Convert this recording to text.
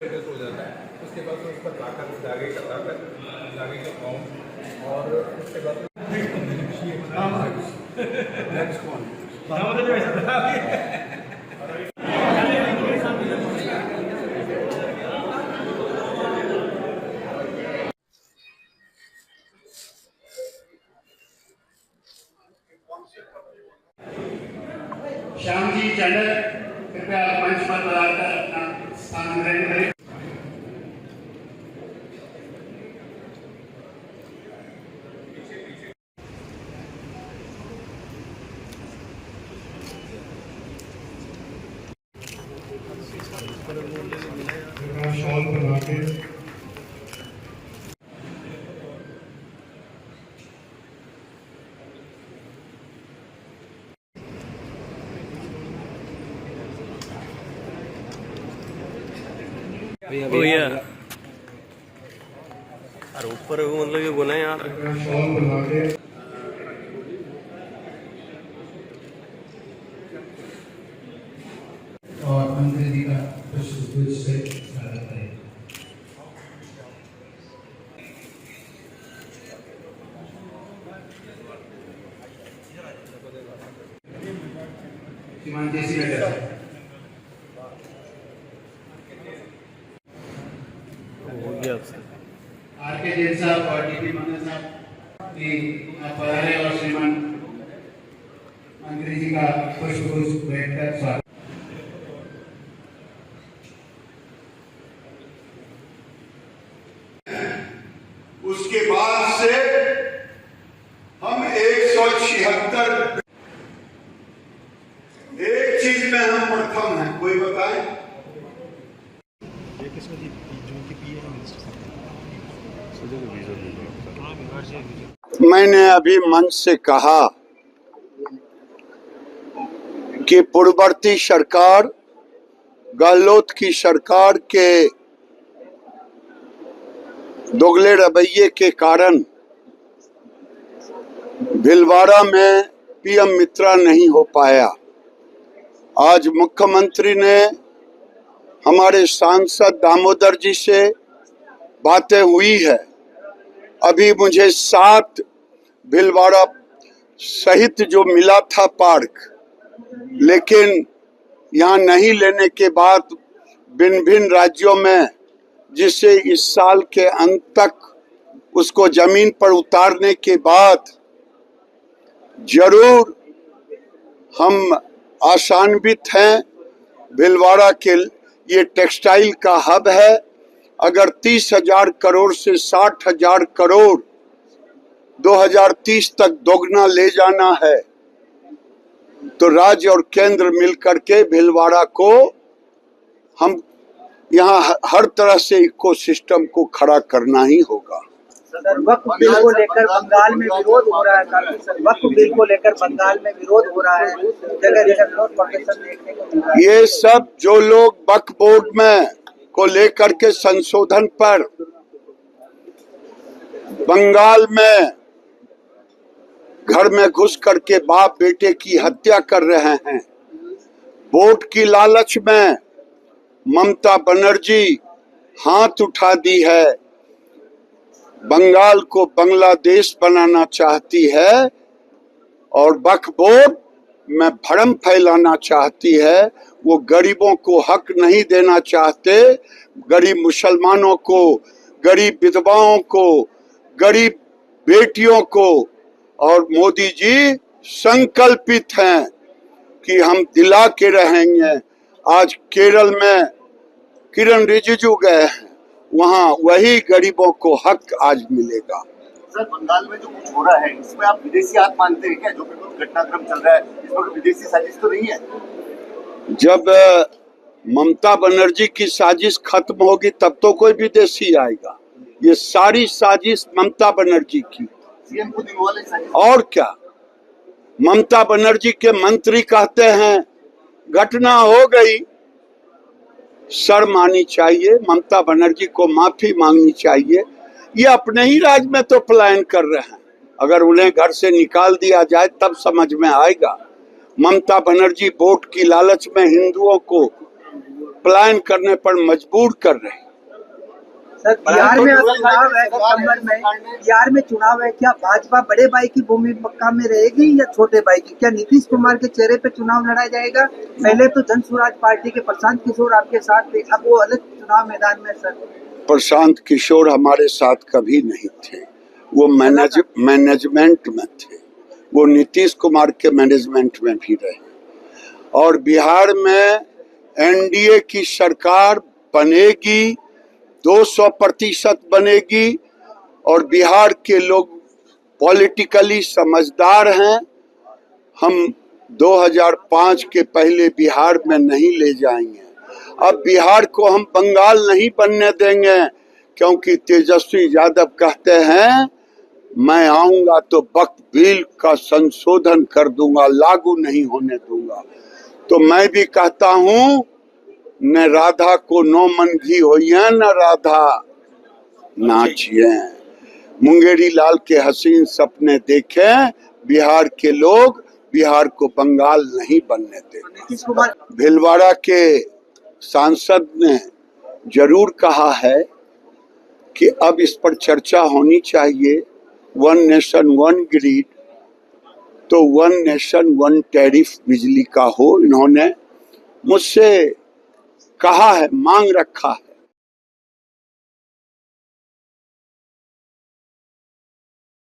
हो जाता है। उसके बाद उस पर धागे का काउंट और उसके बाद श्याम जी चैनल कृपया मंच पर बुलाकर अपना स्थान ग्रहण करें। शॉल बना के भैया अरे ऊपर मतलब ये गुना यार शॉल बना के और अंग्रेजी का पुष्प से स्वागत करें। श्रीमान जैसी आर.के. जैन साहब और डी.पी. मंगल साहब की पधारे और श्रीमान अंग्रेजी का पुष्प भेंट कर स्वागत। उसके बाद से हम 176 एक चीज में हम प्रथम हैं, कोई बताए? मैंने अभी मंच से कहा कि पूर्ववर्ती सरकार गहलोत की सरकार के दोगले रवैये के कारण भीलवाड़ा में पीएम मित्रा नहीं हो पाया। आज मुख्यमंत्री ने हमारे सांसद दामोदर जी से बातें हुई है। अभी मुझे 7 भीलवाड़ा सहित जो मिला था पार्क, लेकिन यहाँ नहीं लेने के बाद भिन्न भिन्न राज्यों में, जिससे इस साल के अंत तक उसको जमीन पर उतारने के बाद जरूर हम आशान्वित हैं। भीलवाड़ा के ये टेक्सटाइल का हब है। अगर 30,000 करोड़ से 60,000 करोड़ 2030 तक दोगुना ले जाना है तो राज्य और केंद्र मिलकर के भीलवाड़ा को हम यहाँ हर तरह से इकोसिस्टम को खड़ा करना ही होगा। वक्फ बिल को लेकर बंगाल में विरोध हो रहा है। वक्फ बिल को लेकर बंगाल में विरोध हो रहा है, जगह जगह विरोध प्रदर्शन देखने को मिल रहा है। ये सब जो लोग वक्फ बोर्ड में को लेकर के संशोधन पर बंगाल में घर में घुस करके बाप बेटे की हत्या कर रहे हैं, वोट की लालच में ममता बनर्जी हाथ उठा दी है, बंगाल को बांग्लादेश बनाना चाहती है और वक्फ बोर्ड में भ्रम फैलाना चाहती है। वो गरीबों को हक नहीं देना चाहते, गरीब मुसलमानों को, गरीब विधवाओं को, गरीब बेटियों को। और मोदी जी संकल्पित हैं कि हम दिला के रहेंगे। आज केरल में किरण रिजिजू गए हैं, वहाँ वही गरीबों को हक आज मिलेगा। सर, बंगाल में जो कुछ हो रहा है इसमें आप विदेशी हाथ मानते हैं क्या? जो बिल्कुल घटनाक्रम चल रहा है इसमें विदेशी साजिश तो नहीं है? जब ममता बनर्जी की साजिश खत्म होगी तब तो कोई विदेशी आएगा। ये सारी साजिश ममता बनर्जी की, सीएम खुद इन्वॉल्व है साजिश। और क्या। ममता बनर्जी के मंत्री कहते हैं घटना हो गई, शर्म आनी चाहिए, ममता बनर्जी को माफी मांगनी चाहिए। ये अपने ही राज्य में तो पलायन कर रहे हैं, अगर उन्हें घर से निकाल दिया जाए तब समझ में आएगा। ममता बनर्जी वोट की लालच में हिंदुओं को पलायन करने पर मजबूर कर रहे हैं। सर बिहार में चुनाव है दिसंबर में, बिहार में चुनाव है, क्या भाजपा बड़े भाई की भूमिका में रहेगी या छोटे भाई की? क्या नीतीश कुमार के चेहरे पे चुनाव लड़ा जाएगा? पहले तो जन स्वराज पार्टी के प्रशांत किशोर आपके साथ थे, अब वो अलग चुनाव मैदान में। सर प्रशांत किशोर हमारे साथ कभी नहीं थे, वो मैनेजमेंट में थे, वो नीतीश कुमार के मैनेजमेंट में भी रहे। और बिहार में एनडीए की सरकार बनेगी, 200% बनेगी। और बिहार के लोग पॉलिटिकली समझदार हैं। हम 2005 के पहले बिहार में नहीं ले जाएंगे। अब बिहार को हम बंगाल नहीं बनने देंगे, क्योंकि तेजस्वी यादव कहते हैं मैं आऊंगा तो वक्फ बिल का संशोधन कर दूंगा, लागू नहीं होने दूंगा। तो मैं भी कहता हूं न राधा को नो मन घी होइए, न राधा नाचिए। मुंगेरी लाल के हसीन सपने देखे बिहार के लोग, बिहार को बंगाल नहीं बनने देंगे। भीलवाड़ा के सांसद ने जरूर कहा है कि अब इस पर चर्चा होनी चाहिए, 1 नेशन 1 ग्रिड, तो 1 नेशन 1 टैरिफ बिजली का हो। इन्होंने मुझसे कहा है, मांग रखा है।